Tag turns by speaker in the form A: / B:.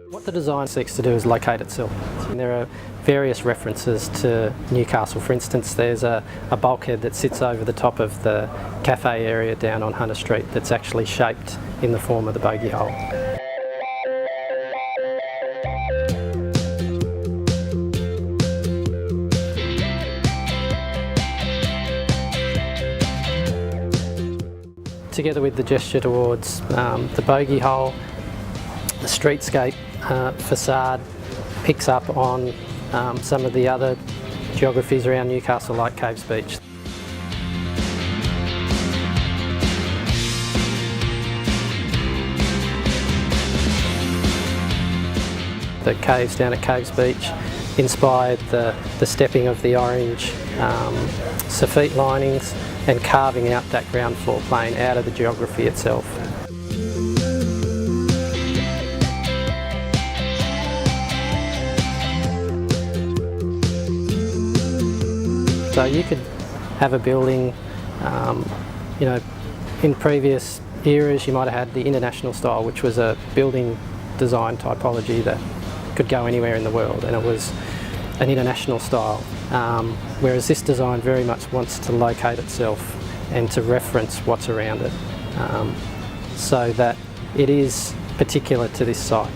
A: What the design seeks to do is locate itself. And there are various references to Newcastle. For instance, there's a bulkhead that sits over the top of the cafe area down on Hunter Street that's actually shaped in the form of the Bogey Hole. Together with the gesture towards the Bogey Hole, the streetscape facade picks up on some of the other geographies around Newcastle, like Caves Beach. The caves down at Caves Beach inspired the stepping of the orange soffit linings and carving out that ground floor plane out of the geography itself. So you could have a building, you know, in previous eras you might have had the international style, which was a building design typology that could go anywhere in the world, and it was an international style. Whereas this design very much wants to locate itself and to reference what's around it, so that it is particular to this site.